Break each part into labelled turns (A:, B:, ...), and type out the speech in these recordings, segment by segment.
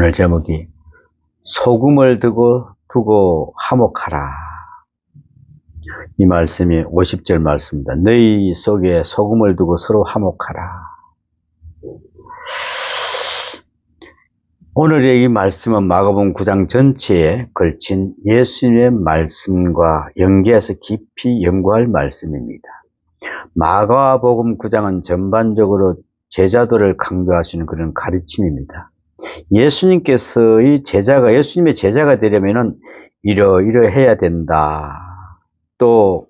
A: 오늘 제목이 소금을 두고 화목하라. 이 말씀이 50절 말씀입니다. 너희 속에 소금을 두고 서로 화목하라. 오늘의 이 말씀은 마가복음 9장 전체에 걸친 예수님의 말씀과 연계해서 깊이 연구할 말씀입니다. 마가복음 9장은 전반적으로 제자도를 강조하시는 그런 가르침입니다. 예수님의 제자가 되려면은 이러해야 된다. 또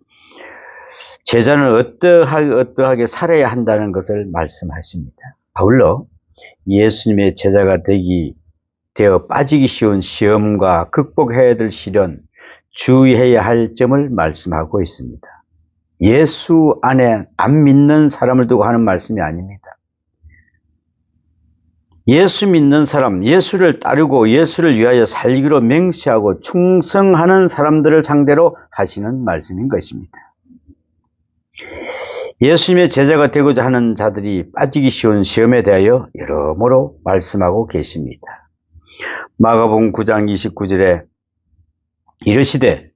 A: 제자는 어떠하게 살아야 한다는 것을 말씀하십니다. 아울러 예수님의 제자가 되어 빠지기 쉬운 시험과 극복해야 될 시련, 주의해야 할 점을 말씀하고 있습니다. 예수 안에 안 믿는 사람을 두고 하는 말씀이 아닙니다. 예수 믿는 사람, 예수를 따르고 예수를 위하여 살기로 맹세하고 충성하는 사람들을 상대로 하시는 말씀인 것입니다. 예수님의 제자가 되고자 하는 자들이 빠지기 쉬운 시험에 대하여 여러모로 말씀하고 계십니다. 마가복음 9장 29절에 이르시되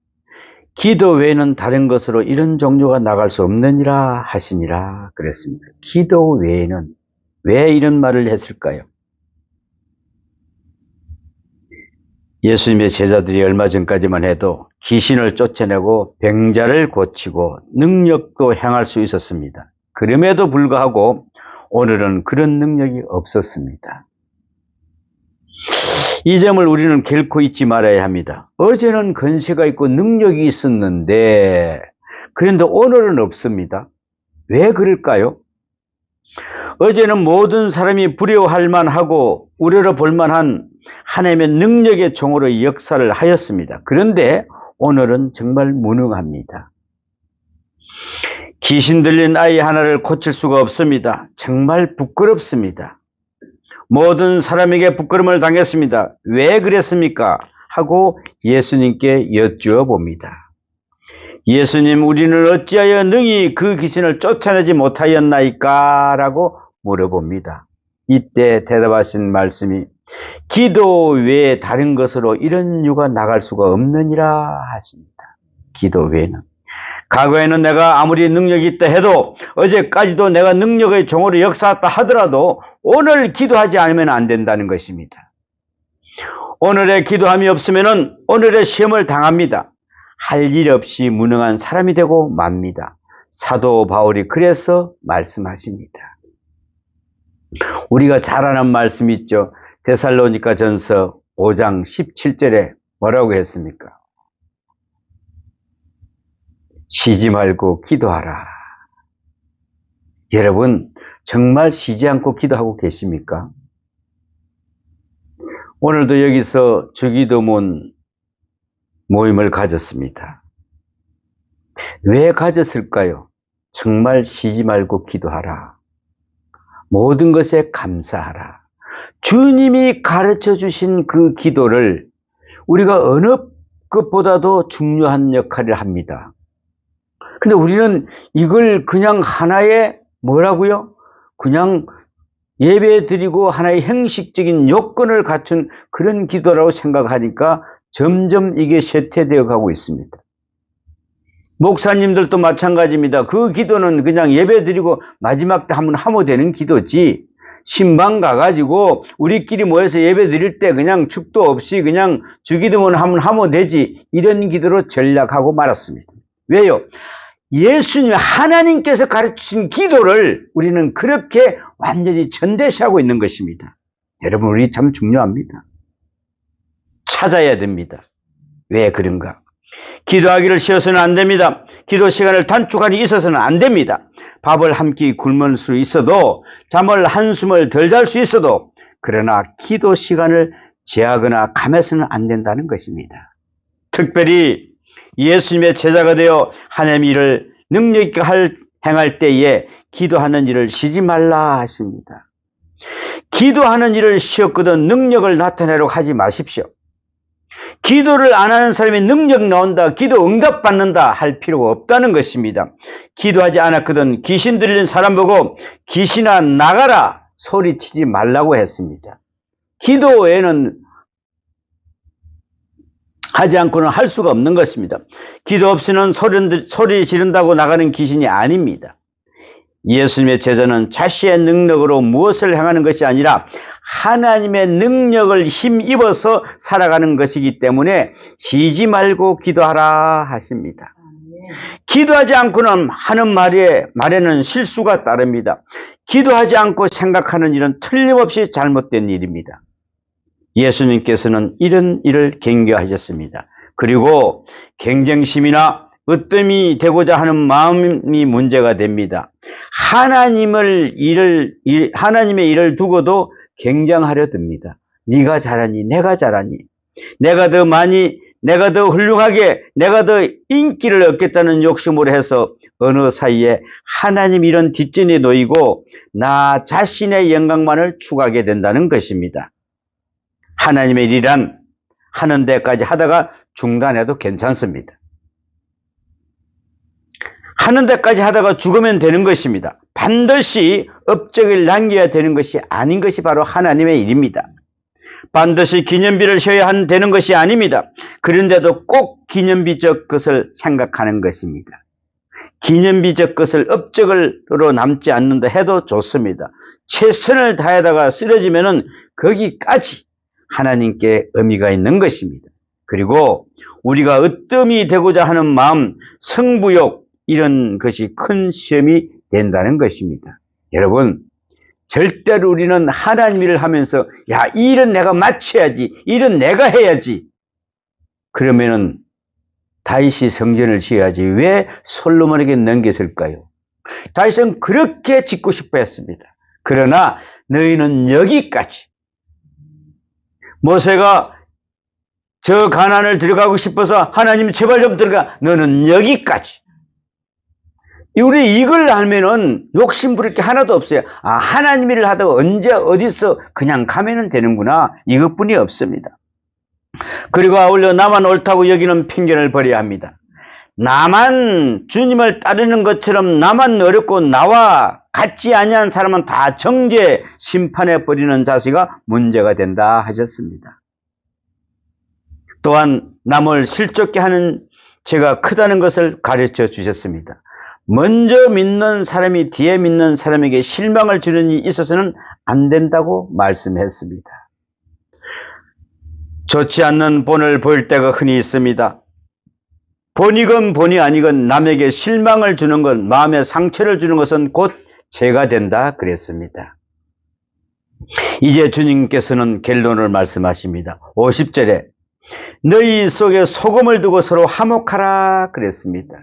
A: 기도 외에는 다른 것으로 이런 종류가 나갈 수 없느니라 하시니라 그랬습니다. 기도 외에는 왜 이런 말을 했을까요? 예수님의 제자들이 얼마 전까지만 해도 귀신을 쫓아내고 병자를 고치고 능력도 행할 수 있었습니다. 그럼에도 불구하고 오늘은 그런 능력이 없었습니다. 이 점을 우리는 결코 잊지 말아야 합니다. 어제는 권세가 있고 능력이 있었는데 그런데 오늘은 없습니다. 왜 그럴까요? 어제는 모든 사람이 두려워할 만하고 우려를 볼 만한 하나님의 능력의 종으로 역사를 하였습니다. 그런데 오늘은 정말 무능합니다. 귀신 들린 아이 하나를 고칠 수가 없습니다. 정말 부끄럽습니다. 모든 사람에게 부끄러움을 당했습니다. 왜 그랬습니까? 하고 예수님께 여쭈어 봅니다. 예수님, 우리는 어찌하여 능히 그 귀신을 쫓아내지 못하였나이까? 라고 물어봅니다. 이때 대답하신 말씀이 기도 외에 다른 것으로 이런 유가 나갈 수가 없느니라 하십니다. 기도 외에는. 과거에는 내가 아무리 능력이 있다 해도 어제까지도 내가 능력의 종으로 역사했다 하더라도 오늘 기도하지 않으면 안 된다는 것입니다. 오늘의 기도함이 없으면 오늘의 시험을 당합니다. 할 일 없이 무능한 사람이 되고 맙니다. 사도 바울이 그래서 말씀하십니다. 우리가 잘 아는 말씀이 있죠. 데살로니가 전서 5장 17절에 뭐라고 했습니까? 쉬지 말고 기도하라. 여러분 정말 쉬지 않고 기도하고 계십니까? 오늘도 여기서 주기도문 모임을 가졌습니다. 왜 가졌을까요? 정말 쉬지 말고 기도하라. 모든 것에 감사하라. 주님이 가르쳐 주신 그 기도를 우리가 어느 것보다도 중요한 역할을 합니다. 근데 우리는 이걸 그냥 하나의 뭐라고요? 그냥 예배 드리고 하나의 형식적인 요건을 갖춘 그런 기도라고 생각하니까 점점 이게 쇠퇴되어 가고 있습니다. 목사님들도 마찬가지입니다. 그 기도는 그냥 예배 드리고 마지막 때 한번 하면 되는 기도지, 신방 가가지고 우리끼리 모여서 예배 드릴 때 그냥 축도 없이 그냥 주기도문 한번 하면 되지, 이런 기도로 전락하고 말았습니다. 왜요? 예수님 하나님께서 가르치신 기도를 우리는 그렇게 완전히 전대시하고 있는 것입니다. 여러분 우리 참 중요합니다. 찾아야 됩니다. 왜 그런가? 기도하기를 쉬어서는 안 됩니다. 기도 시간을 단축하니 있어서는 안 됩니다. 밥을 한 끼 굶을 수 있어도, 잠을 한숨을 덜 잘 수 있어도, 그러나 기도 시간을 제하거나 감해서는 안 된다는 것입니다. 특별히 예수님의 제자가 되어 하나님의 일을 능력 있게 행할 때에 기도하는 일을 쉬지 말라 하십니다. 기도하는 일을 쉬었거든 능력을 나타내려고 하지 마십시오. 기도를 안 하는 사람이 능력 나온다, 기도 응답받는다 할 필요가 없다는 것입니다. 기도하지 않았거든 귀신 들린 사람 보고 귀신아 나가라 소리치지 말라고 했습니다. 기도에는 하지 않고는 할 수가 없는 것입니다. 기도 없이는 소리 지른다고 나가는 귀신이 아닙니다. 예수님의 제자는 자신의 능력으로 무엇을 행하는 것이 아니라 하나님의 능력을 힘입어서 살아가는 것이기 때문에 쉬지 말고 기도하라 하십니다. 기도하지 않고는 하는 말에는 실수가 따릅니다. 기도하지 않고 생각하는 일은 틀림없이 잘못된 일입니다. 예수님께서는 이런 일을 경계하셨습니다. 그리고 경쟁심이나 으뜸이 되고자 하는 마음이 문제가 됩니다. 하나님의 일을 두고도 경쟁하려 듭니다. 네가 잘하니, 내가 잘하니, 내가 더 많이, 내가 더 훌륭하게, 내가 더 인기를 얻겠다는 욕심으로 해서 어느 사이에 하나님 일은 뒷전에 놓이고 나 자신의 영광만을 추구하게 된다는 것입니다. 하나님의 일이란 하는 데까지 하다가 중단해도 괜찮습니다. 하는 데까지 하다가 죽으면 되는 것입니다. 반드시 업적을 남겨야 되는 것이 아닌 것이 바로 하나님의 일입니다. 반드시 기념비를 쉬어야 되는 것이 아닙니다. 그런데도 꼭 기념비적 것을 생각하는 것입니다. 기념비적 것을 업적으로 남지 않는다 해도 좋습니다. 최선을 다하다가 쓰러지면은 거기까지 하나님께 의미가 있는 것입니다. 그리고 우리가 으뜸이 되고자 하는 마음, 승부욕, 이런 것이 큰 시험이 된다는 것입니다. 여러분, 절대로 우리는 하나님 일을 하면서 야, 이 일은 내가 마쳐야지, 이 일은 내가 해야지. 그러면은 다윗이 성전을 지어야지 왜 솔로몬에게 넘겼을까요? 다윗은 그렇게 짓고 싶어 했습니다. 그러나 너희는 여기까지. 모세가 저 가나안을 들어가고 싶어서 하나님 제발 좀 들어가. 너는 여기까지. 우리 이걸 알면은 욕심 부릴 게 하나도 없어요. 아, 하나님 일을 하다가 언제 어디서 그냥 가면은 되는구나. 이것뿐이 없습니다. 그리고 아울러 나만 옳다고 여기는 편견을 버려야 합니다. 나만 주님을 따르는 것처럼 나만 어렵고 나와 같지 아니한 사람은 다 정죄 심판해 버리는 자세가 문제가 된다 하셨습니다. 또한 남을 실족게 하는 죄가 크다는 것을 가르쳐 주셨습니다. 먼저 믿는 사람이 뒤에 믿는 사람에게 실망을 주는 일이 있어서는 안 된다고 말씀했습니다. 좋지 않는 본을 보일 때가 흔히 있습니다. 본이건 본이 아니건 남에게 실망을 주는 것, 마음에 상처를 주는 것은 곧 죄가 된다 그랬습니다. 이제 주님께서는 결론을 말씀하십니다. 50절에 너희 속에 소금을 두고 서로 화목하라 그랬습니다.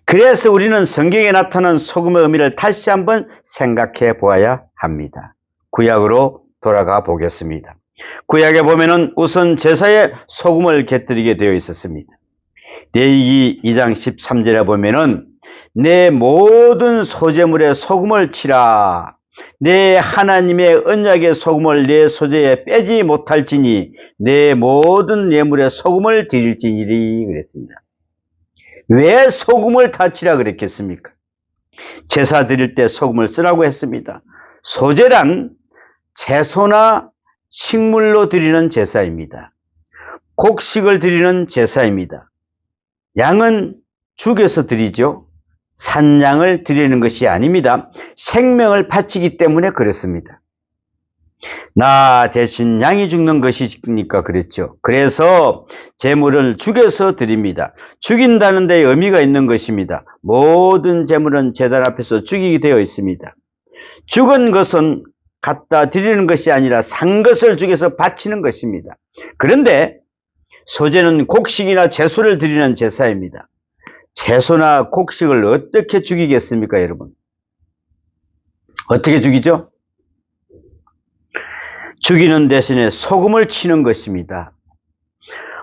A: 그래서 우리는 성경에 나타난 소금의 의미를 다시 한번 생각해 보아야 합니다. 구약으로 돌아가 보겠습니다. 구약에 보면은 우선 제사에 소금을 곁들이게 되어 있었습니다. 레위기 2장 13절에 보면은 내 모든 소제물에 소금을 치라. 내 하나님의 언약의 소금을 내 소제에 빼지 못할지니 내 모든 예물에 소금을 드릴지니리 그랬습니다. 왜 소금을 다 치라 그랬겠습니까? 제사 드릴 때 소금을 쓰라고 했습니다. 소제란 채소나 식물로 드리는 제사입니다. 곡식을 드리는 제사입니다. 양은 죽여서 드리죠. 산양을 드리는 것이 아닙니다. 생명을 바치기 때문에 그렇습니다. 나 대신 양이 죽는 것이니까 그랬죠. 그래서 제물을 죽여서 드립니다. 죽인다는 데 의미가 있는 것입니다. 모든 제물은 제단 앞에서 죽이게 되어 있습니다. 죽은 것은 갖다 드리는 것이 아니라 산 것을 죽여서 바치는 것입니다. 그런데 소제는 곡식이나 채소를 드리는 제사입니다. 채소나 곡식을 어떻게 죽이겠습니까, 여러분? 어떻게 죽이죠? 죽이는 대신에 소금을 치는 것입니다.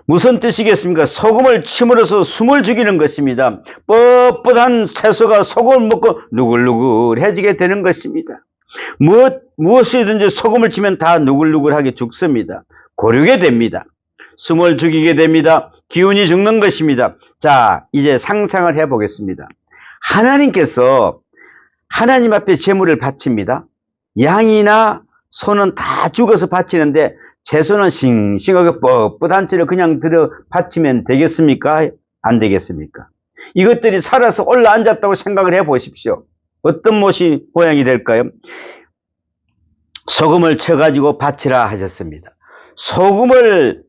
A: 무슨 뜻이겠습니까? 소금을 침으로써 숨을 죽이는 것입니다. 뻣뻣한 채소가 소금을 먹고 누글누글해지게 되는 것입니다. 무엇이든지 소금을 치면 다 누글누글하게 죽습니다. 고르게 됩니다. 숨을 죽이게 됩니다. 기운이 죽는 것입니다. 자, 이제 상상을 해보겠습니다. 하나님께서 하나님 앞에 제물을 바칩니다. 양이나 소는 다 죽어서 바치는데 채소는 싱싱하게 뻣뻣한 채로 그냥 들어 바치면 되겠습니까? 안 되겠습니까? 이것들이 살아서 올라앉았다고 생각을 해 보십시오. 어떤 모양이 될까요? 소금을 쳐가지고 바치라 하셨습니다. 소금을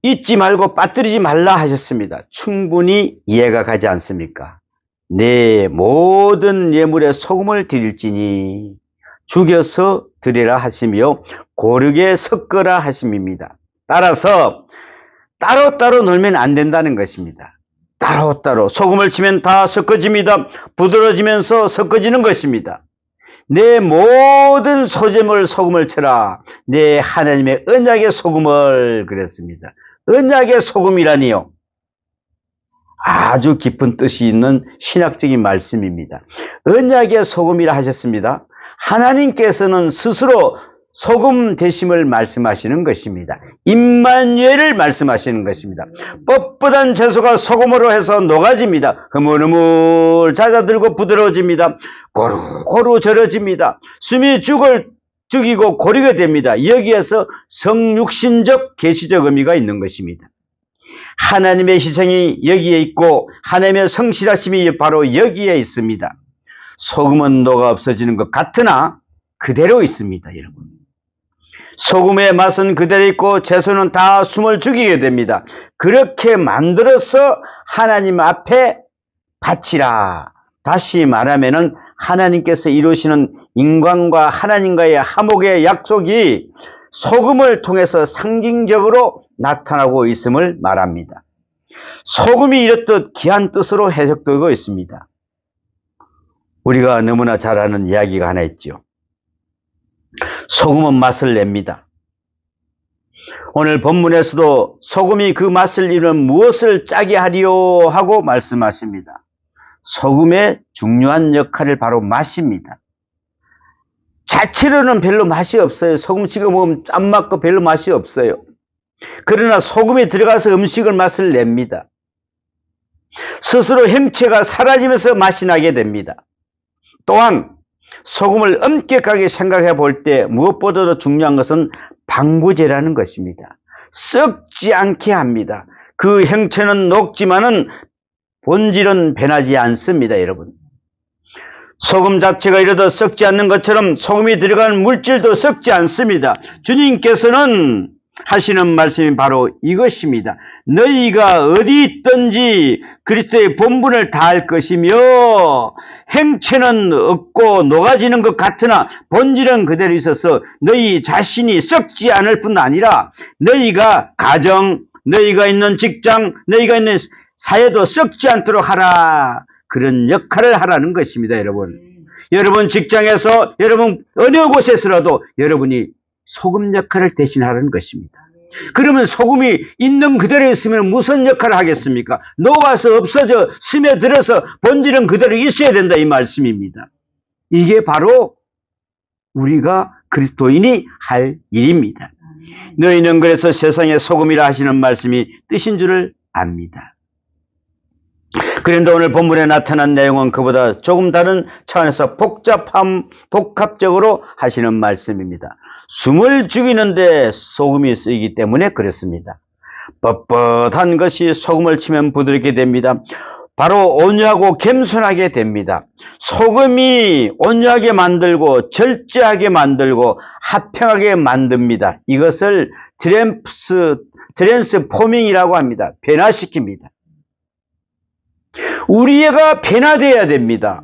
A: 잊지 말고 빠뜨리지 말라 하셨습니다. 충분히 이해가 가지 않습니까? 내 모든 예물에 소금을 드릴지니 죽여서 드리라 하시며 고르게 섞으라 하심입니다. 따라서 따로따로 놀면 안 된다는 것입니다. 따로따로 소금을 치면 다 섞어집니다. 부드러지면서 섞어지는 것입니다. 내 모든 소재물 소금을 쳐라. 내 하나님의 언약의 소금을 그랬습니다. 언약의 소금이라니요. 아주 깊은 뜻이 있는 신학적인 말씀입니다. 언약의 소금이라 하셨습니다. 하나님께서는 스스로 소금 되심을 말씀하시는 것입니다. 임마누엘을 말씀하시는 것입니다. 뻣뻣한 채소가 소금으로 해서 녹아집니다. 흐물흐물 잦아들고 부드러워집니다. 고루고루 절여집니다. 숨이 죽이고 고리게 됩니다. 여기에서 성육신적 계시적 의미가 있는 것입니다. 하나님의 희생이 여기에 있고 하나님의 성실하심이 바로 여기에 있습니다. 소금은 녹아 없어지는 것 같으나 그대로 있습니다, 여러분. 소금의 맛은 그대로 있고 채소는 다 숨을 죽이게 됩니다. 그렇게 만들어서 하나님 앞에 바치라. 다시 말하면은 하나님께서 이루시는 인간과 하나님과의 화목의 약속이 소금을 통해서 상징적으로 나타나고 있음을 말합니다. 소금이 이렇듯 귀한 뜻으로 해석되고 있습니다. 우리가 너무나 잘 아는 이야기가 하나 있죠. 소금은 맛을 냅니다. 오늘 본문에서도 소금이 그 맛을 이루는 무엇을 짜게 하리요 하고 말씀하십니다. 소금의 중요한 역할을 바로 맛입니다. 자체로는 별로 맛이 없어요. 소금 찍어 먹으면 짠맛고 별로 맛이 없어요. 그러나 소금이 들어가서 음식을 맛을 냅니다. 스스로 행체가 사라지면서 맛이 나게 됩니다. 또한 소금을 엄격하게 생각해 볼 때 무엇보다도 중요한 것은 방부제라는 것입니다. 썩지 않게 합니다. 그 형체는 녹지만은 본질은 변하지 않습니다, 여러분. 소금 자체가 이러다 썩지 않는 것처럼 소금이 들어간 물질도 썩지 않습니다. 주님께서는 하시는 말씀이 바로 이것입니다. 너희가 어디 있든지 그리스도의 본분을 다할 것이며 행체는 없고 녹아지는 것 같으나 본질은 그대로 있어서 너희 자신이 썩지 않을 뿐 아니라 너희가 가정, 너희가 있는 직장, 너희가 있는 사회도 썩지 않도록 하라. 그런 역할을 하라는 것입니다, 여러분. 여러분 직장에서, 여러분 어느 곳에서라도 여러분이 소금 역할을 대신하라는 것입니다. 그러면 소금이 있는 그대로 있으면 무슨 역할을 하겠습니까? 녹아서 없어져 스며들어서 본질은 그대로 있어야 된다, 이 말씀입니다. 이게 바로 우리가 그리스도인이 할 일입니다. 너희는 그래서 세상의 소금이라 하시는 말씀이 뜻인 줄을 압니다. 그런데 오늘 본문에 나타난 내용은 그보다 조금 다른 차원에서 복합적으로 하시는 말씀입니다. 숨을 죽이는데 소금이 쓰이기 때문에 그렇습니다. 뻣뻣한 것이 소금을 치면 부드럽게 됩니다. 바로 온유하고 겸손하게 됩니다. 소금이 온유하게 만들고 절제하게 만들고 화평하게 만듭니다. 이것을 트랜스포밍이라고 합니다. 변화시킵니다. 우리가 변화되어야 됩니다.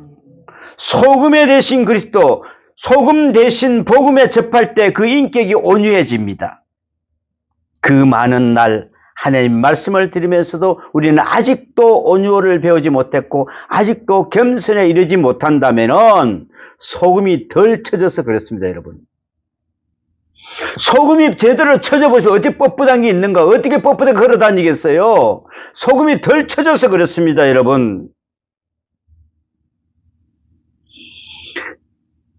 A: 소금에 대신 그리스도, 소금 대신 복음에 접할 때 그 인격이 온유해집니다. 그 많은 날 하나님 말씀을 들으면서도 우리는 아직도 온유를 배우지 못했고 아직도 겸손에 이르지 못한다면 소금이 덜 쳐져서 그렇습니다, 여러분. 소금이 제대로 쳐져보시면 어떻게 뻣뻣한 게 있는가? 어떻게 뻣뻣하게 걸어다니겠어요? 소금이 덜 쳐져서 그렇습니다, 여러분.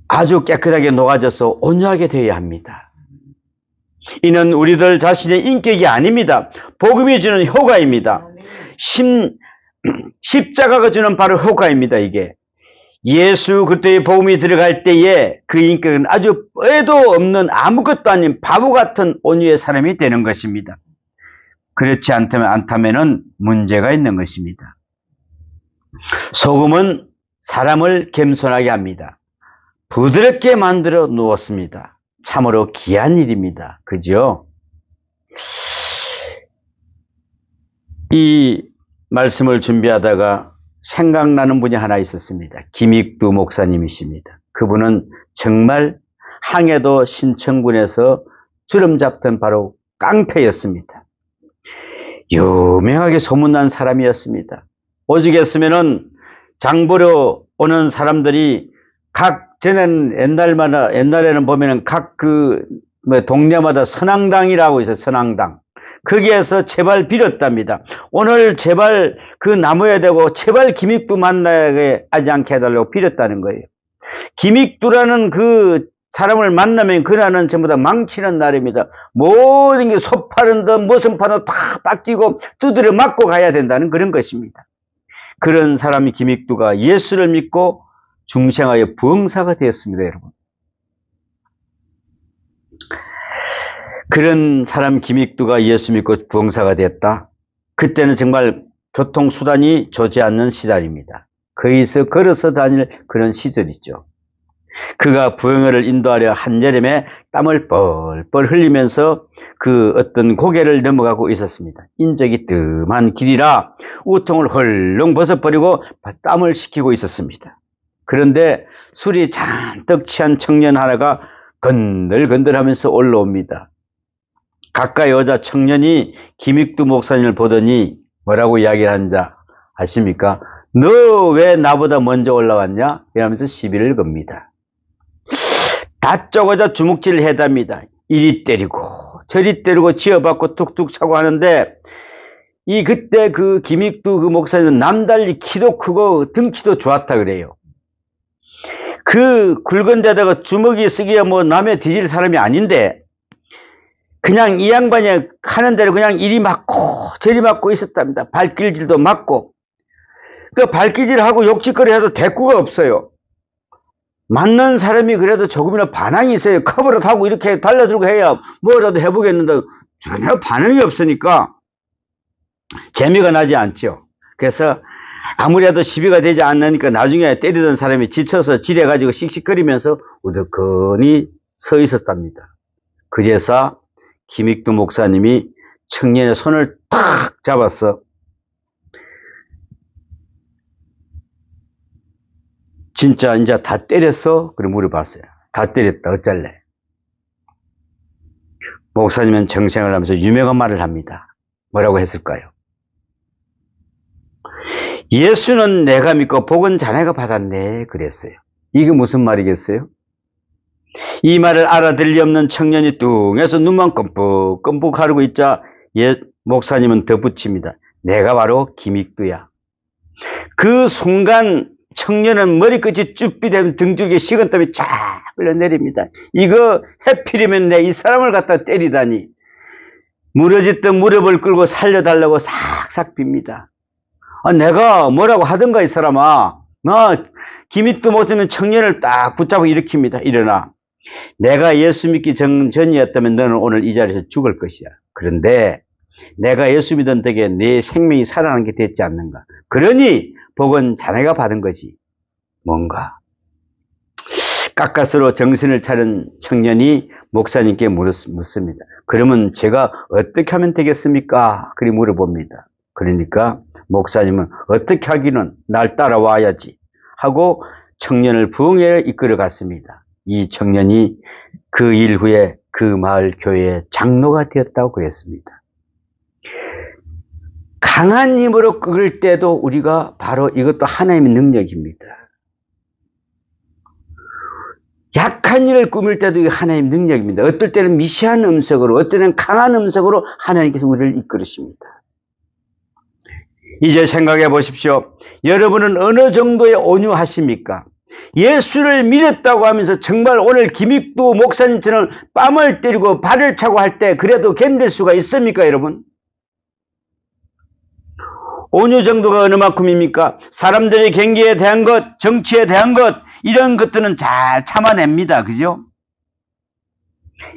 A: 아주 깨끗하게 녹아져서 온유하게 되어야 합니다. 이는 우리들 자신의 인격이 아닙니다. 복음이 주는 효과입니다. 십자가가 주는 바로 효과입니다, 이게. 예수 그리스도의 복음이 들어갈 때에 그 인격은 아주 뼈도 없는 아무것도 아닌 바보 같은 온유의 사람이 되는 것입니다. 그렇지 않다면은 문제가 있는 것입니다. 소금은 사람을 겸손하게 합니다. 부드럽게 만들어 놓았습니다. 참으로 귀한 일입니다. 그죠? 이 말씀을 준비하다가 생각나는 분이 하나 있었습니다. 김익두 목사님이십니다. 그분은 정말 항해도 신청군에서 주름 잡던 바로 깡패였습니다. 유명하게 소문난 사람이었습니다. 오죽했으면은 장보러 오는 사람들이 옛날에는 보면은 각 동네마다 선앙당이라고 있어요. 선앙당. 거기에서 제발 빌었답니다. 오늘 제발 그 나무에 대고 제발 김익두 만나게 하지 않게 해달라고 빌었다는 거예요. 김익두라는 그 사람을 만나면 그날은 전부 다 망치는 날입니다. 모든 게 소 파는 듯 무슨 파는 다 빡뛰고 두드려 맞고 가야 된다는 그런 것입니다. 그런 사람이 김익두가 예수를 믿고 중생하여 부흥사가 되었습니다, 여러분. 그런 사람 김익두가 예수 믿고 부흥사가 되었다. 그때는 정말 교통수단이 좋지 않는 시절입니다. 거기서 걸어서 다닐 그런 시절이죠. 그가 부흥회를 인도하려 한여름에 땀을 뻘뻘 흘리면서 그 어떤 고개를 넘어가고 있었습니다. 인적이 뜸한 길이라 우통을 헐렁 벗어버리고 땀을 식히고 있었습니다. 그런데 술이 잔뜩 취한 청년 하나가 건들건들하면서 올라옵니다. 가까이 오자 청년이 김익두 목사님을 보더니 뭐라고 이야기를 하는지 아십니까? 너 왜 나보다 먼저 올라왔냐? 이러면서 시비를 겁니다. 다짜고짜 주먹질을 해답니다. 이리 때리고 저리 때리고 지어받고 툭툭 차고 하는데 그때 그 김익두 그 목사님은 남달리 키도 크고 등치도 좋았다 그래요. 그 굵은 데다가 주먹이 쓰기야 뭐 남의 뒤질 사람이 아닌데 그냥 이 양반이 하는 대로 그냥 이리 맞고 저리 맞고 있었답니다. 발길질도 맞고 그 발길질하고 욕짓거리 해도 대꾸가 없어요. 맞는 사람이 그래도 조금이나 반항이 있어요. 커버를 하고 이렇게 달려들고 해야 뭐라도 해보겠는데 전혀 반응이 없으니까 재미가 나지 않죠. 그래서 아무래도 시비가 되지 않으니까 나중에 때리던 사람이 지쳐서 지레가지고 씩씩거리면서 우두커니 서 있었답니다. 그제서 김익두 목사님이 청년의 손을 탁 잡았어. 진짜 이제 다 때렸어? 그래 물어봤어요. 다 때렸다. 어쩔래? 목사님은 정생을 하면서 유명한 말을 합니다. 뭐라고 했을까요? 예수는 내가 믿고 복은 자네가 받았네. 그랬어요. 이게 무슨 말이겠어요? 이 말을 알아들 리 없는 청년이 뚱해서 눈만 껌뻑껌뻑 하르고 있자 목사님은 덧붙입니다. 내가 바로 김익두야. 그 순간 청년은 머리끝이 쭈삣된 등줄기에 식은땀이 쫙 흘러내립니다. 이거 해필이면 내 이 사람을 갖다 때리다니. 무너졌던 무릎을 끌고 살려달라고 싹싹 빕니다. 내가 뭐라고 하던가 이 사람아. 김익두 목사님 청년을 딱 붙잡고 일으킵니다. 일어나. 내가 예수 믿기 전이었다면 너는 오늘 이 자리에서 죽을 것이야. 그런데 내가 예수 믿은 덕에 내 생명이 살아나는 게 됐지 않는가. 그러니 복은 자네가 받은 거지. 뭔가. 가까스로 정신을 차린 청년이 목사님께 묻습니다. 그러면 제가 어떻게 하면 되겠습니까? 그리 물어봅니다. 그러니까 목사님은 어떻게 하기는 날 따라와야지 하고 청년을 부흥회에 이끌어 갔습니다. 이 청년이 그 일 후에 그 마을 교회의 장로가 되었다고 그랬습니다. 강한 힘으로 끌 때도 우리가 바로 이것도 하나님의 능력입니다. 약한 일을 꾸밀 때도 이게 하나님의 능력입니다. 어떨 때는 미시한 음성으로, 어떨 때는 강한 음성으로 하나님께서 우리를 이끌으십니다. 이제 생각해 보십시오. 여러분은 어느 정도의 온유하십니까? 예수를 믿었다고 하면서 정말 오늘 김익두 목사님처럼 뺨을 때리고 발을 차고 할 때 그래도 견딜 수가 있습니까, 여러분? 온유 정도가 어느 만큼입니까? 사람들의 경기에 대한 것, 정치에 대한 것, 이런 것들은 잘 참아냅니다. 그죠?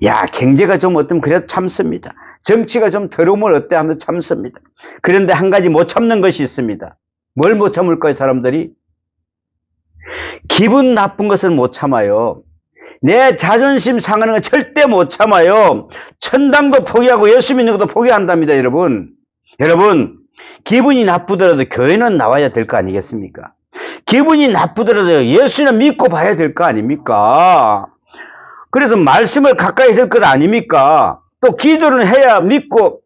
A: 야, 경제가 좀 어떠면 그래도 참습니다. 정치가 좀 더러우면 어때 하면 참습니다. 그런데 한 가지 못 참는 것이 있습니다. 뭘 못 참을까요, 사람들이? 기분 나쁜 것은 못 참아요. 내 자존심 상하는 건 절대 못 참아요. 천당도 포기하고 예수 믿는 것도 포기한답니다, 여러분. 여러분, 기분이 나쁘더라도 교회는 나와야 될 거 아니겠습니까? 기분이 나쁘더라도 예수는 믿고 봐야 될 거 아닙니까? 그래서 말씀을 가까이 될 것 아닙니까? 또 기도를 해야 믿고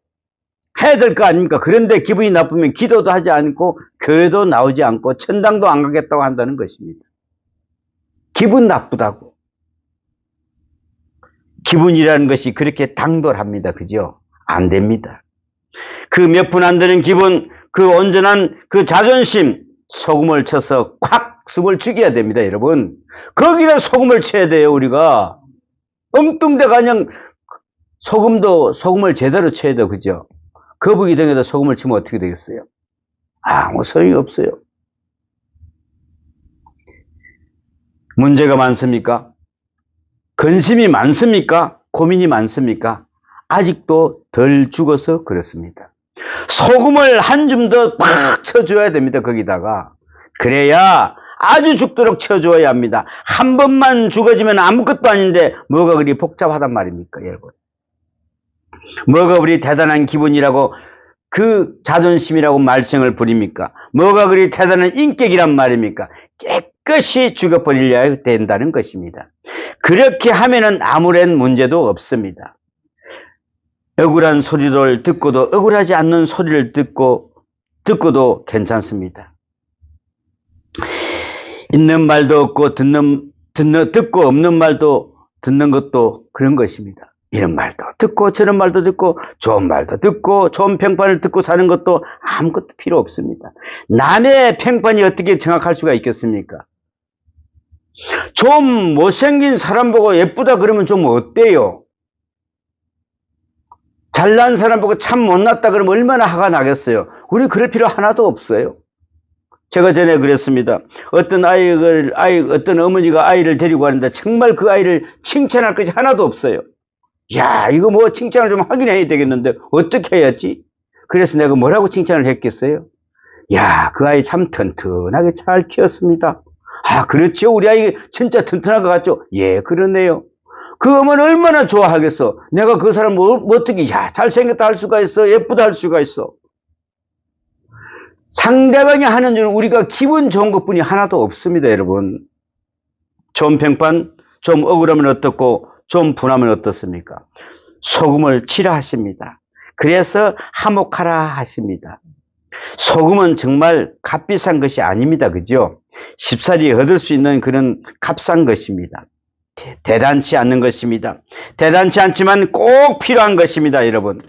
A: 해야 될 거 아닙니까? 그런데 기분이 나쁘면 기도도 하지 않고 교회도 나오지 않고 천당도 안 가겠다고 한다는 것입니다. 기분 나쁘다고. 기분이라는 것이 그렇게 당돌합니다. 그죠? 안 됩니다. 그 몇 분 안 되는 기분, 그 온전한 그 자존심, 소금을 쳐서 콱 숨을 죽여야 됩니다, 여러분. 거기다 소금을 쳐야 돼요, 우리가. 엉뚱대가 그냥 소금을 제대로 쳐야 돼요, 그죠? 거북이 등에다 소금을 치면 어떻게 되겠어요? 아무 소용이 없어요. 문제가 많습니까? 근심이 많습니까? 고민이 많습니까? 아직도 덜 죽어서 그렇습니다. 소금을 한 줌 더 팍 쳐줘야 됩니다, 거기다가. 그래야 아주 죽도록 쳐줘야 합니다. 한 번만 죽어지면 아무것도 아닌데 뭐가 그리 복잡하단 말입니까, 여러분? 뭐가 그리 대단한 기분이라고 그 자존심이라고 말썽을 부립니까? 뭐가 그리 대단한 인격이란 말입니까? 깨끗이 죽여버리려야 된다는 것입니다. 그렇게 하면은 아무런 문제도 없습니다. 억울한 소리를 듣고도 억울하지 않는 소리를 듣고도 괜찮습니다. 있는 말도 없고 듣고 없는 말도 듣는 것도 그런 것입니다. 이런 말도 듣고 저런 말도 듣고 좋은 말도 듣고 좋은 평판을 듣고 사는 것도 아무것도 필요 없습니다. 남의 평판이 어떻게 정확할 수가 있겠습니까? 좀 못생긴 사람 보고 예쁘다 그러면 좀 어때요? 잘난 사람 보고 참 못났다 그러면 얼마나 화가 나겠어요? 우리 그럴 필요 하나도 없어요. 제가 전에 그랬습니다. 어떤 어머니가 아이를 데리고 가는데 정말 그 아이를 칭찬할 것이 하나도 없어요. 야, 이거 뭐 칭찬을 좀 하긴 해야 되겠는데 어떻게 해야지? 그래서 내가 뭐라고 칭찬을 했겠어요? 야, 그 아이 참 튼튼하게 잘 키웠습니다. 아, 그렇죠. 우리 아이 진짜 튼튼한 것 같죠? 예, 그러네요. 그 어머니 얼마나 좋아하겠어. 내가 그 사람 어떻게 잘생겼다 할 수가 있어, 예쁘다 할 수가 있어. 상대방이 하는 줄 우리가 기분 좋은 것뿐이 하나도 없습니다, 여러분. 좋은 평판, 좀 억울하면 어떻고 좀 분하면 어떻습니까? 소금을 치라 하십니다. 그래서 화목하라 하십니다. 소금은 정말 값비싼 것이 아닙니다, 그죠? 쉽사리 얻을 수 있는 그런 값싼 것입니다. 대단치 않는 것입니다. 대단치 않지만 꼭 필요한 것입니다, 여러분.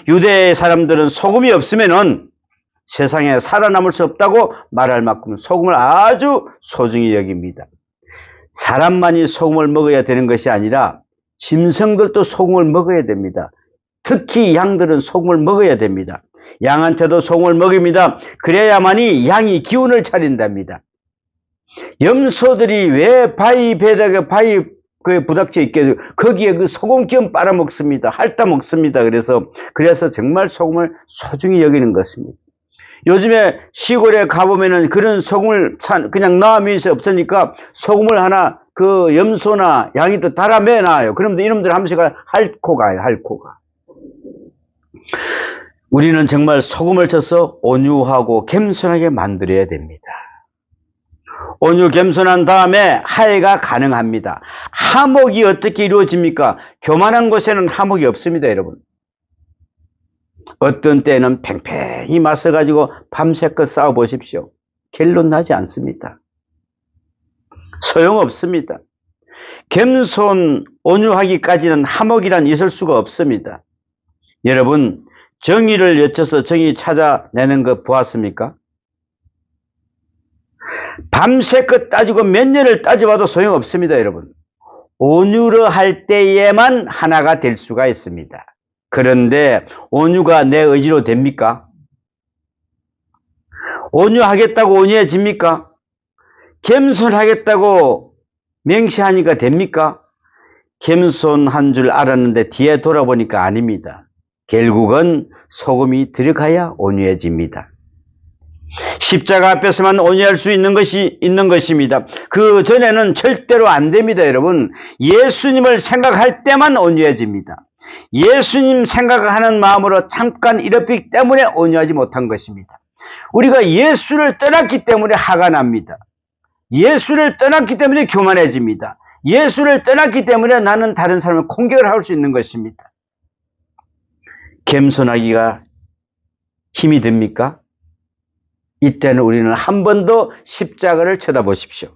A: 유대 사람들은 소금이 없으면은 세상에 살아남을 수 없다고 말할 만큼 소금을 아주 소중히 여깁니다. 사람만이 소금을 먹어야 되는 것이 아니라 짐승들도 소금을 먹어야 됩니다. 특히 양들은 소금을 먹어야 됩니다. 양한테도 소금을 먹입니다. 그래야만이 양이 기운을 차린답니다. 염소들이 왜 바위 배닥에 바위 부닥쳐 있게 거기에 그 소금기운 빨아먹습니다. 핥아 먹습니다. 그래서 정말 소금을 소중히 여기는 것입니다. 요즘에 시골에 가보면은 그런 소금을 그냥 놔미에서 없으니까 소금을 하나 그 염소나 양이 또 달아매놔요. 그러면 이놈들 한 번씩 핥고 가요. 우리는 정말 소금을 쳐서 온유하고 겸손하게 만들어야 됩니다. 온유 겸손한 다음에 화해가 가능합니다. 화목이 어떻게 이루어집니까? 교만한 곳에는 화목이 없습니다, 여러분. 어떤 때는 팽팽히 맞서가지고 밤새껏 싸워보십시오. 결론 나지 않습니다. 소용없습니다. 겸손, 온유하기까지는 화목이란 있을 수가 없습니다. 여러분, 정의를 여쭤서 정의 찾아내는 거 보았습니까? 밤새껏 따지고 몇 년을 따져봐도 소용없습니다, 여러분. 온유로 할 때에만 하나가 될 수가 있습니다. 그런데 온유가 내 의지로 됩니까? 온유하겠다고 온유해집니까? 겸손하겠다고 맹세하니까 됩니까? 겸손한 줄 알았는데 뒤에 돌아보니까 아닙니다. 결국은 소금이 들어가야 온유해집니다. 십자가 앞에서만 온유할 수 있는 것입니다. 그 전에는 절대로 안 됩니다, 여러분. 예수님을 생각할 때만 온유해집니다. 예수님 생각하는 마음으로 잠깐 이렇기 때문에 온유하지 못한 것입니다. 우리가 예수를 떠났기 때문에 화가 납니다. 예수를 떠났기 때문에 교만해집니다. 예수를 떠났기 때문에 나는 다른 사람을 공격을 할 수 있는 것입니다. 겸손하기가 힘이 듭니까? 이때는 우리는 한 번 더 십자가를 쳐다보십시오.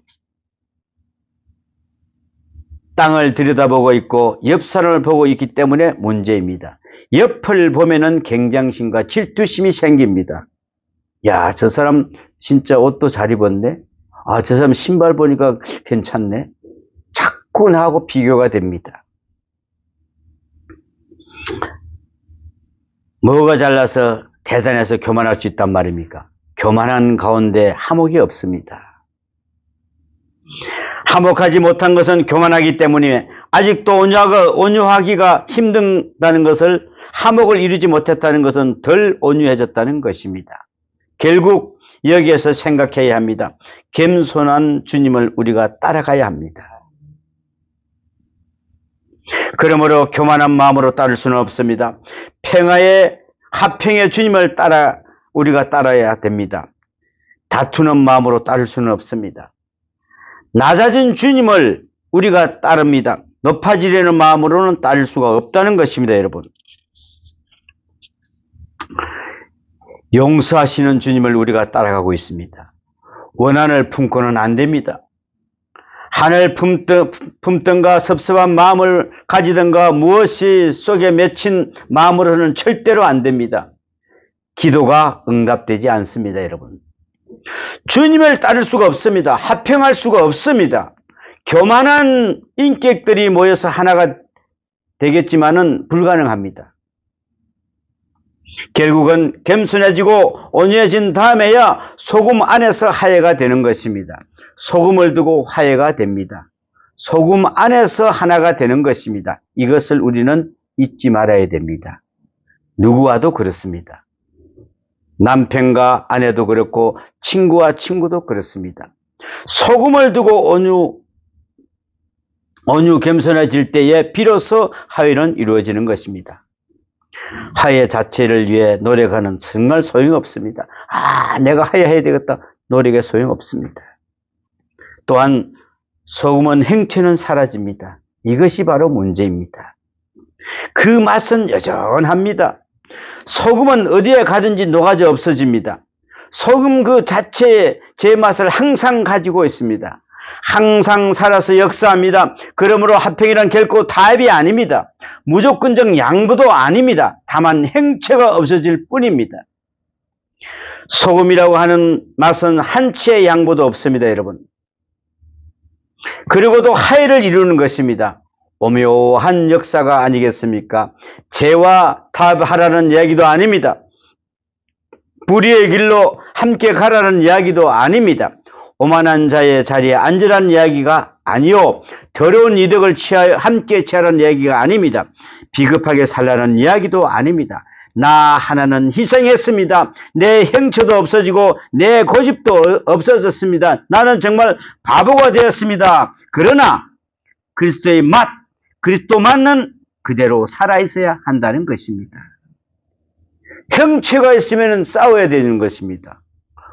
A: 땅을 들여다보고 있고 옆 사람을 보고 있기 때문에 문제입니다. 옆을 보면은 경장심과 질투심이 생깁니다. 야, 저 사람 진짜 옷도 잘 입었네. 아, 저 사람 신발 보니까 괜찮네. 자꾸 나하고 비교가 됩니다. 뭐가 잘나서 대단해서 교만할 수 있단 말입니까? 교만한 가운데 화목이 없습니다. 화목하지 못한 것은 교만하기 때문에 아직도 온유하기가 힘든다는 것을, 화목을 이루지 못했다는 것은 덜 온유해졌다는 것입니다. 결국 여기에서 생각해야 합니다. 겸손한 주님을 우리가 따라가야 합니다. 그러므로 교만한 마음으로 따를 수는 없습니다. 화평의 주님을 우리가 따라야 됩니다. 다투는 마음으로 따를 수는 없습니다. 낮아진 주님을 우리가 따릅니다. 높아지려는 마음으로는 따를 수가 없다는 것입니다, 여러분. 용서하시는 주님을 우리가 따라가고 있습니다. 원한을 품고는 안 됩니다. 한을 품든가 섭섭한 마음을 가지든가 무엇이 속에 맺힌 마음으로는 절대로 안 됩니다. 기도가 응답되지 않습니다, 여러분. 주님을 따를 수가 없습니다. 화평할 수가 없습니다. 교만한 인격들이 모여서 하나가 되겠지만은 불가능합니다. 결국은 겸손해지고 온유해진 다음에야 소금 안에서 화해가 되는 것입니다. 소금을 두고 화해가 됩니다. 소금 안에서 하나가 되는 것입니다. 이것을 우리는 잊지 말아야 됩니다. 누구와도 그렇습니다. 남편과 아내도 그렇고 친구와 친구도 그렇습니다. 소금을 두고 온유 겸손해질 때에 비로소 화해는 이루어지는 것입니다. 화해 자체를 위해 노력하는 정말 소용없습니다. 내가 화해해야 되겠다. 노력에 소용없습니다. 또한 소금은 행체는 사라집니다. 이것이 바로 문제입니다. 그 맛은 여전합니다. 소금은 어디에 가든지 녹아져 없어집니다. 소금 그 자체의 제 맛을 항상 가지고 있습니다. 항상 살아서 역사합니다. 그러므로 화평이란 결코 타협이 아닙니다. 무조건적 양보도 아닙니다. 다만 행체가 없어질 뿐입니다. 소금이라고 하는 맛은 한치의 양보도 없습니다, 여러분. 그리고도 화해를 이루는 것입니다. 오묘한 역사가 아니겠습니까? 죄와 타협하라는 이야기도 아닙니다. 불의의 길로 함께 가라는 이야기도 아닙니다. 오만한 자의 자리에 앉으라는 이야기가 아니요, 더러운 이득을 함께 취하라는 이야기가 아닙니다. 비겁하게 살라는 이야기도 아닙니다. 나 하나는 희생했습니다. 내 형체도 없어지고 내 고집도 없어졌습니다. 나는 정말 바보가 되었습니다. 그러나 그리스도의 맛, 그리스도만은 그대로 살아있어야 한다는 것입니다. 형체가 있으면 싸워야 되는 것입니다.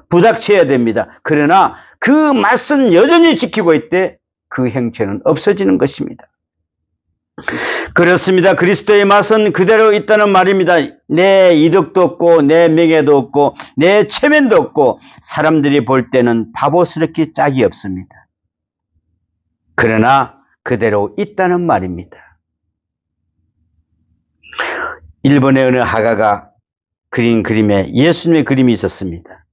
A: 부닥쳐야 됩니다. 그러나 그 맛은 여전히 지키고 있대 그 형체는 없어지는 것입니다. 그렇습니다. 그리스도의 맛은 그대로 있다는 말입니다. 내 이득도 없고 내 명예도 없고 내 체면도 없고 사람들이 볼 때는 바보스럽게 짝이 없습니다. 그러나 그대로 있다는 말입니다. 일본의 어느 화가가 그린 그림에 예수님의 그림이 있었습니다.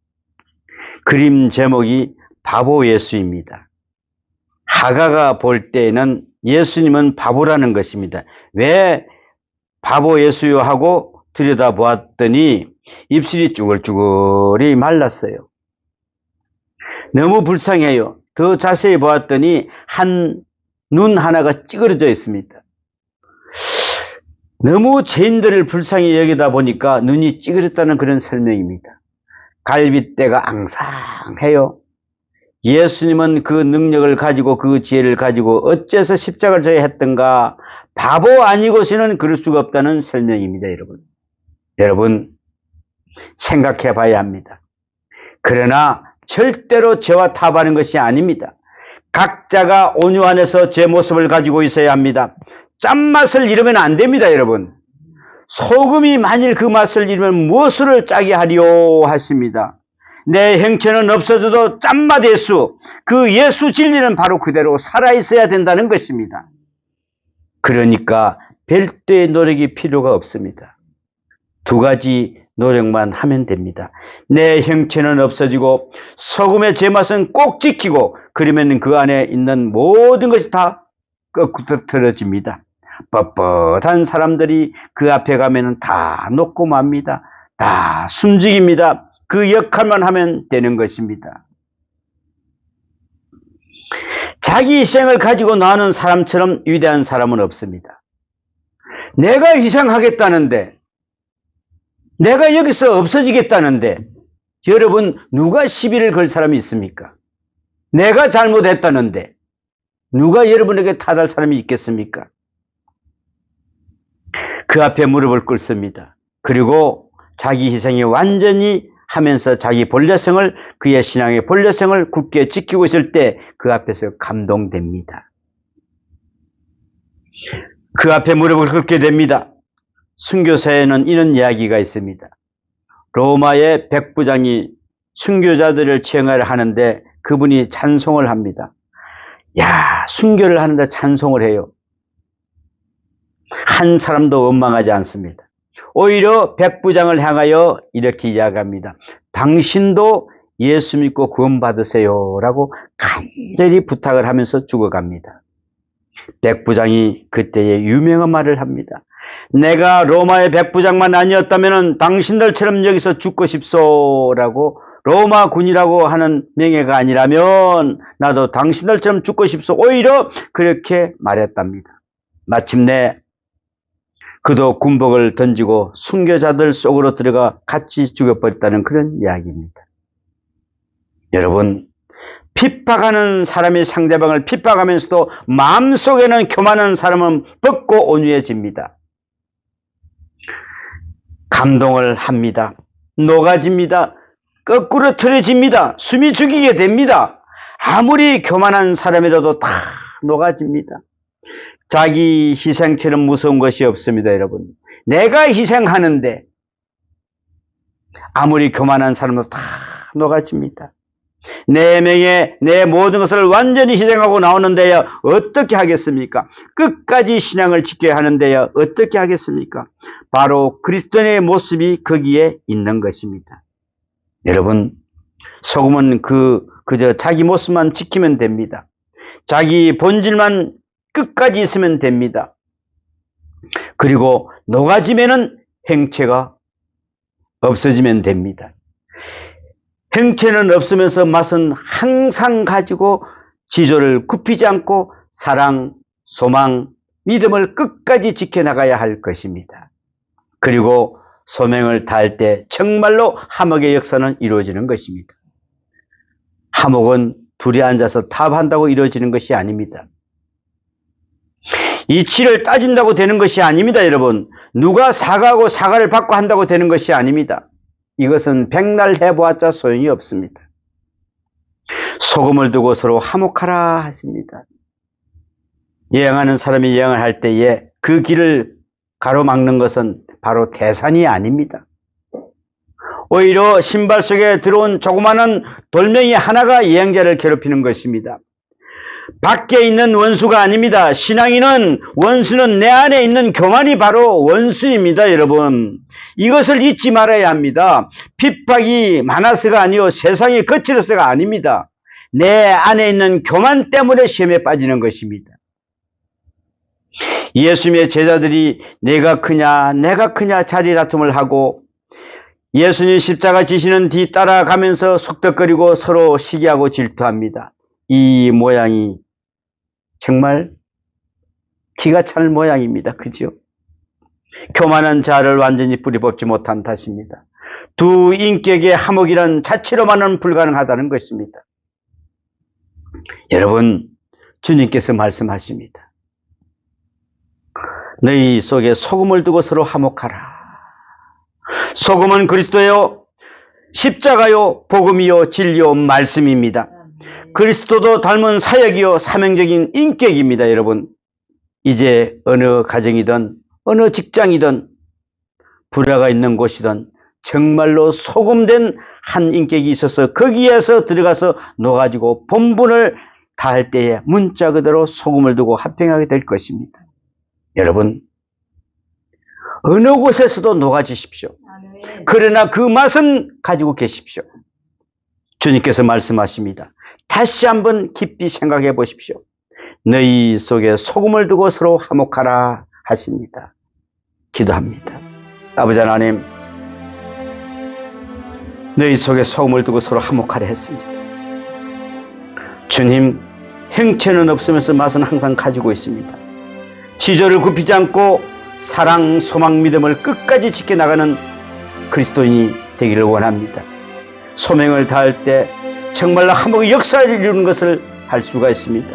A: 그림 제목이 바보 예수입니다. 화가가 볼 때는 예수님은 바보라는 것입니다. 왜 바보 예수요 하고 들여다보았더니 입술이 쭈글쭈글이 말랐어요. 너무 불쌍해요. 더 자세히 보았더니 눈 하나가 찌그러져 있습니다. 너무 죄인들을 불쌍히 여기다 보니까 눈이 찌그러졌다는 그런 설명입니다. 갈빗대가 앙상해요. 예수님은 그 능력을 가지고 그 지혜를 가지고 어째서 십자가를 져야 했던가? 바보 아니고서는 그럴 수가 없다는 설명입니다. 여러분 생각해 봐야 합니다. 그러나 절대로 죄와 타협하는 것이 아닙니다. 각자가 온유 안에서 제 모습을 가지고 있어야 합니다. 짠맛을 잃으면 안 됩니다. 여러분, 소금이 만일 그 맛을 잃으면 무엇을 짜게 하리요 하십니다. 내 형체는 없어져도 짠맛 예수, 그 예수 진리는 바로 그대로 살아있어야 된다는 것입니다. 그러니까 별도의 노력이 필요가 없습니다. 두 가지 노력만 하면 됩니다. 내 형체는 없어지고 소금의 제맛은 꼭 지키고, 그러면 그 안에 있는 모든 것이 다 꺾어들어집니다. 뻣뻣한 사람들이 그 앞에 가면 다 녹고 맙니다. 다 숨죽입니다. 그 역할만 하면 되는 것입니다. 자기 희생을 가지고 나오는 사람처럼 위대한 사람은 없습니다. 내가 희생하겠다는데, 내가 여기서 없어지겠다는데, 여러분 누가 시비를 걸 사람이 있습니까? 내가 잘못했다는데 누가 여러분에게 탓할 사람이 있겠습니까? 그 앞에 무릎을 꿇습니다. 그리고 자기 희생이 완전히 하면서 자기 본래성을, 그의 신앙의 본래성을 굳게 지키고 있을 때 그 앞에서 감동됩니다. 그 앞에 무릎을 꿇게 됩니다. 순교사에는 이런 이야기가 있습니다. 로마의 백부장이 순교자들을 채용하려 하는데 그분이 찬송을 합니다. 야, 순교를 하는데 찬송을 해요. 한 사람도 원망하지 않습니다. 오히려 백부장을 향하여 이렇게 이야기합니다. 당신도 예수 믿고 구원받으세요 라고 간절히 부탁을 하면서 죽어갑니다. 백부장이 그때의 유명한 말을 합니다. 내가 로마의 백부장만 아니었다면 당신들처럼 여기서 죽고 싶소라고, 로마 군이라고 하는 명예가 아니라면 나도 당신들처럼 죽고 싶소, 오히려 그렇게 말했답니다. 마침내 그도 군복을 던지고 순교자들 속으로 들어가 같이 죽어버렸다는 그런 이야기입니다. 여러분, 핍박하는 사람이 상대방을 핍박하면서도 마음속에는 교만한 사람은 뻗고 온유해집니다. 감동을 합니다. 녹아집니다. 거꾸로 틀어집니다. 숨이 죽이게 됩니다. 아무리 교만한 사람이라도 다 녹아집니다. 자기 희생처럼 무서운 것이 없습니다. 여러분, 내가 희생하는데 아무리 교만한 사람도 다 녹아집니다. 내 명예, 내 모든 것을 완전히 희생하고 나오는데요, 어떻게 하겠습니까? 끝까지 신앙을 지켜야 하는데요, 어떻게 하겠습니까? 바로 그리스도의 모습이 거기에 있는 것입니다. 여러분, 소금은 그저 자기 모습만 지키면 됩니다. 자기 본질만 끝까지 있으면 됩니다. 그리고 녹아지면은 행체가 없어지면 됩니다. 행체는 없으면서 맛은 항상 가지고 지조를 굽히지 않고 사랑, 소망, 믿음을 끝까지 지켜나가야 할 것입니다. 그리고 소명을 다할 때 정말로 화목의 역사는 이루어지는 것입니다. 화목은 둘이 앉아서 타협한다고 이루어지는 것이 아닙니다. 이치를 따진다고 되는 것이 아닙니다. 여러분, 누가 사과하고 사과를 받고 한다고 되는 것이 아닙니다. 이것은 백날 해보았자 소용이 없습니다. 소금을 두고 서로 화목하라 하십니다. 여행하는 사람이 여행을 할 때에 그 길을 가로막는 것은 바로 태산이 아닙니다. 오히려 신발 속에 들어온 조그마한 돌멩이 하나가 여행자를 괴롭히는 것입니다. 밖에 있는 원수가 아닙니다. 신앙인은, 원수는 내 안에 있는 교만이 바로 원수입니다. 여러분, 이것을 잊지 말아야 합니다. 핍박이 많아서가 아니요, 세상이 거칠어서가 아닙니다. 내 안에 있는 교만 때문에 시험에 빠지는 것입니다. 예수님의 제자들이 내가 크냐 내가 크냐 자리 다툼을 하고 예수님 십자가 지시는 뒤 따라가면서 속닥거리고 서로 시기하고 질투합니다. 이 모양이 정말 기가 찰 모양입니다. 그죠? 교만한 자를 완전히 뿌리 뽑지 못한 탓입니다. 두 인격의 화목이란 자체로만은 불가능하다는 것입니다. 여러분, 주님께서 말씀하십니다. 너희 속에 소금을 두고 서로 화목하라. 소금은 그리스도요, 십자가요, 복음이요, 진리요, 말씀입니다. 그리스도도 닮은 사역이요, 사명적인 인격입니다. 여러분, 이제 어느 가정이든 어느 직장이든 불화가 있는 곳이든 정말로 소금된 한 인격이 있어서 거기에서 들어가서 놓아가지고 본분을 다할 때에 문자 그대로 소금을 두고 합병하게 될 것입니다. 여러분, 어느 곳에서도 녹아지십시오. 그러나 그 맛은 가지고 계십시오. 주님께서 말씀하십니다. 다시 한번 깊이 생각해 보십시오. 너희 속에 소금을 두고 서로 화목하라 하십니다. 기도합니다. 아버지 하나님, 너희 속에 소금을 두고 서로 화목하라 했습니다. 주님, 형체는 없으면서 맛은 항상 가지고 있습니다. 지조를 굽히지 않고 사랑, 소망, 믿음을 끝까지 지켜나가는 그리스도인이 되기를 원합니다. 소명을 다할 때 정말로 화목의 역사를 이루는 것을 할 수가 있습니다.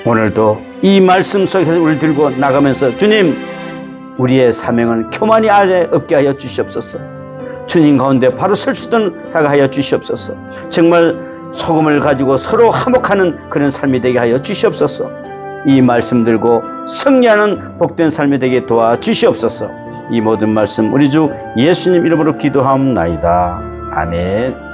A: 오늘도 이 말씀 속에서 우리를 들고 나가면서 주님, 우리의 사명은 교만이 아래 없게 하여 주시옵소서. 주님 가운데 바로 설 수 있는 자가 하여 주시옵소서. 정말 소금을 가지고 서로 화목하는 그런 삶이 되게 하여 주시옵소서. 이 말씀 들고 승리하는 복된 삶이 되게 도와주시옵소서. 이 모든 말씀 우리 주 예수님 이름으로 기도하옵나이다. 아멘.